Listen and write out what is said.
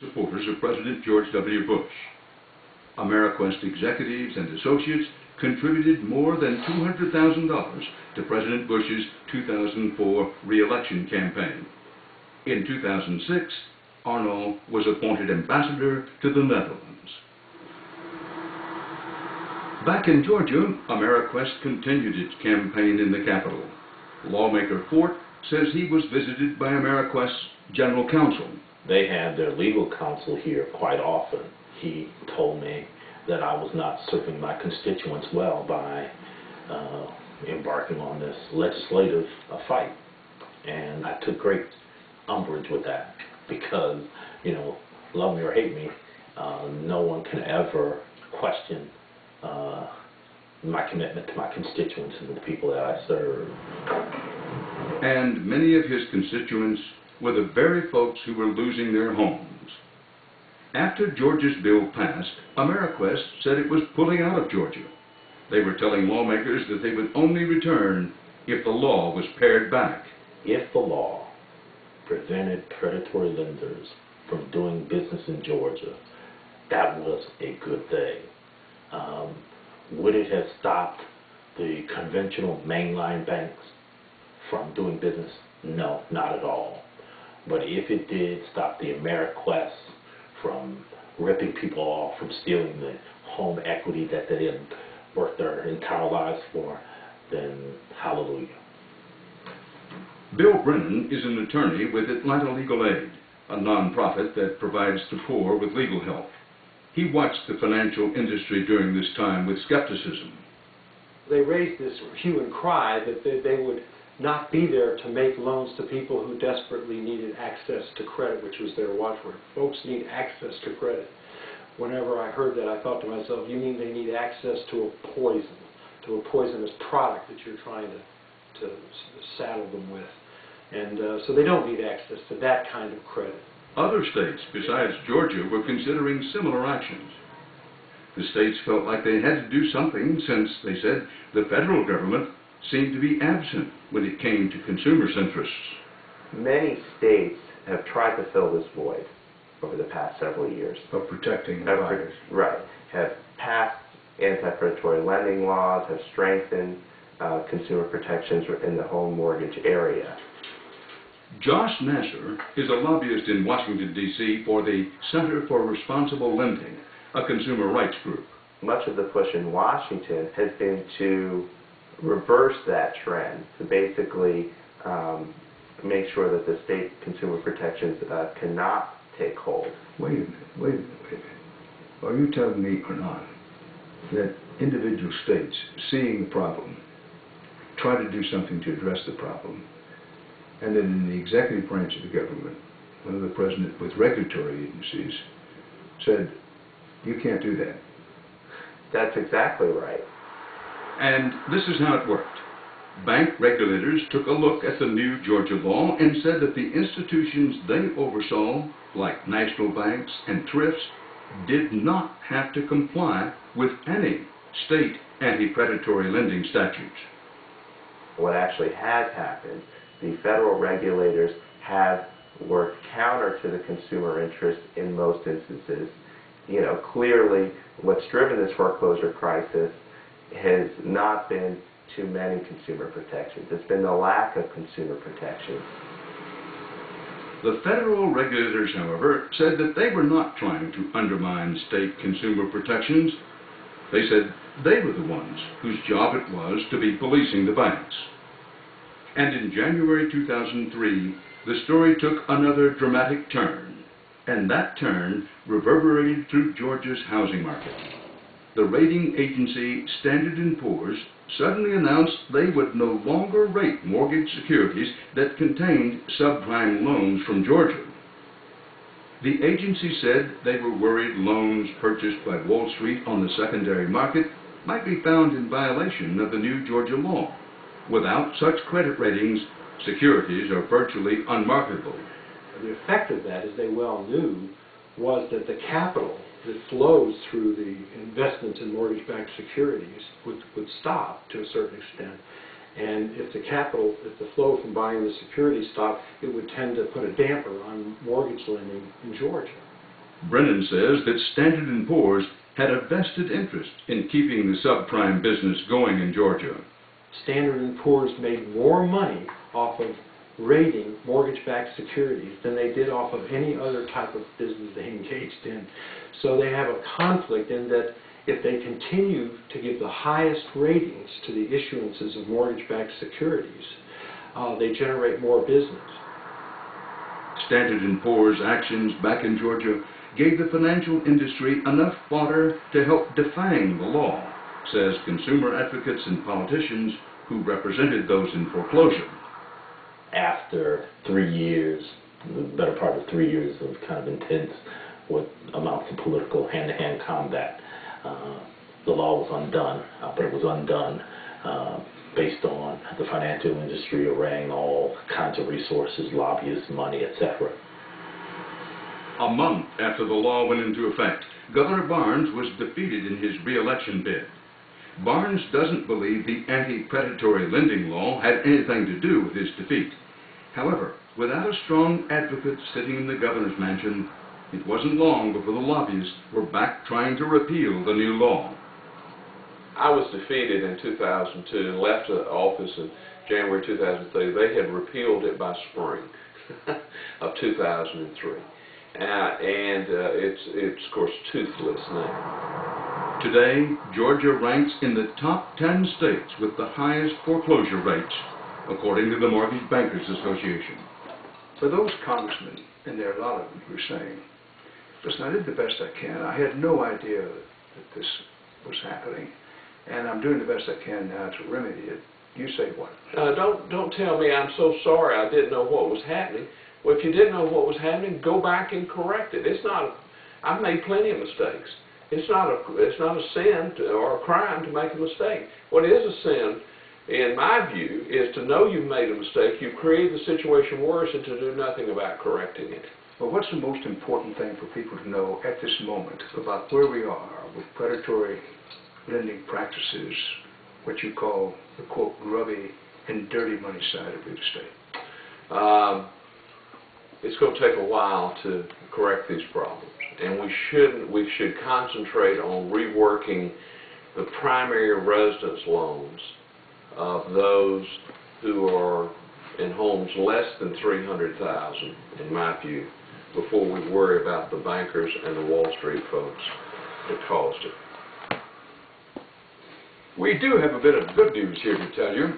Supporters of President George W. Bush. Ameriquest executives and associates contributed more than $200,000 to President Bush's 2004 re-election campaign. In 2006, Arnall was appointed ambassador to the Netherlands. Back in Georgia, Ameriquest continued its campaign in the capital. Lawmaker Fort says he was visited by Ameriquest's general counsel. They had their legal counsel here quite often. He told me that I was not serving my constituents well by embarking on this legislative fight. And I took great umbrage with that because, you know, love me or hate me, no one can ever question my commitment to my constituents and the people that I serve. And many of his constituents were the very folks who were losing their homes. After Georgia's bill passed, Ameriquest said it was pulling out of Georgia. They were telling lawmakers that they would only return if the law was pared back. If the law prevented predatory lenders from doing business in Georgia, that was a good thing. Would it have stopped the conventional mainline banks from doing business? No, not at all. But if it did stop the Ameriquest from ripping people off, from stealing the home equity that they had worked their entire lives for, then hallelujah. Bill Brennan is an attorney with Atlanta Legal Aid, a nonprofit that provides the poor with legal help. He watched the financial industry during this time with skepticism. They raised this hue and cry that they would not be there to make loans to people who desperately needed access to credit, which was their watchword. Folks need access to credit. Whenever I heard that, I thought to myself, you mean they need access to a poisonous product that you're trying to saddle them with. And so they don't need access to that kind of credit. Other states besides Georgia were considering similar actions. The states felt like they had to do something since, they said, the federal government seemed to be absent when it came to consumers' interests. Many states have tried to fill this void over the past several years. Of protecting buyers. Right. Have passed anti-predatory lending laws, have strengthened consumer protections in the home mortgage area. Josh Nasser is a lobbyist in Washington, D.C. for the Center for Responsible Lending, a consumer rights group. Much of the push in Washington has been to reverse that trend, to basically make sure that the state consumer protections cannot take hold. Wait a minute. Are you telling me or not that individual states, seeing the problem, try to do something to address the problem, and that in the executive branch of the government, one of the president with regulatory agencies said, you can't do that? That's exactly right. And this is how it worked. Bank regulators took a look at the new Georgia law and said that the institutions they oversaw, like national banks and thrifts, did not have to comply with any state anti-predatory lending statutes. What actually has happened, the federal regulators have worked counter to the consumer interest in most instances. You know, clearly what's driven this foreclosure crisis has not been too many consumer protections. It's been the lack of consumer protections. The federal regulators, however, said that they were not trying to undermine state consumer protections. They said they were the ones whose job it was to be policing the banks. And in January 2003, the story took another dramatic turn, and that turn reverberated through Georgia's housing market. The rating agency Standard & Poor's suddenly announced they would no longer rate mortgage securities that contained subprime loans from Georgia. The agency said they were worried loans purchased by Wall Street on the secondary market might be found in violation of the new Georgia law. Without such credit ratings, securities are virtually unmarketable. The effect of that, as they well knew, was that the capital that flows through the investments in mortgage-backed securities would stop to a certain extent. And if the flow from buying the security stopped, it would tend to put a damper on mortgage lending in Georgia. Brennan says that Standard & Poor's had a vested interest in keeping the subprime business going in Georgia. Standard & Poor's made more money off of rating mortgage-backed securities than they did off of any other type of business they engaged in. So they have a conflict in that if they continue to give the highest ratings to the issuances of mortgage-backed securities, they generate more business. Standard & Poor's actions back in Georgia gave the financial industry enough fodder to help defang the law, says consumer advocates and politicians who represented those in foreclosure. After 3 years, the better part of 3 years of kind of intense, what amounts to political hand-to-hand combat, the law was undone, but it was undone based on the financial industry arraying all kinds of resources, lobbyists, money, etc. A month after the law went into effect, Governor Barnes was defeated in his re-election bid. Barnes doesn't believe the anti-predatory lending law had anything to do with his defeat. However, without a strong advocate sitting in the governor's mansion, it wasn't long before the lobbyists were back trying to repeal the new law. I was defeated in 2002 and left the office in January 2003. They had repealed it by spring of 2003. It's, of course, toothless now. Today, Georgia ranks in the top 10 states with the highest foreclosure rates, according to the Mortgage Bankers Association. For those congressmen, and there are a lot of them who are saying, listen, I did the best I can. I had no idea that this was happening, and I'm doing the best I can now to remedy it. You say what? Don't tell me I'm so sorry I didn't know what was happening. Well, if you didn't know what was happening, go back and correct it. I've made plenty of mistakes. It's not a sin or a crime to make a mistake. What is a sin, in my view, is to know you've made a mistake, you've created the situation worse, and to do nothing about correcting it. Well, what's the most important thing for people to know at this moment about where we are with predatory lending practices, what you call the, quote, grubby and dirty money side of real estate? It's going to take a while to correct these problems, and we should concentrate on reworking the primary residence loans of those who are in homes less than $300,000, in my view, before we worry about the bankers and the Wall Street folks that caused it. We do have a bit of good news here to tell you.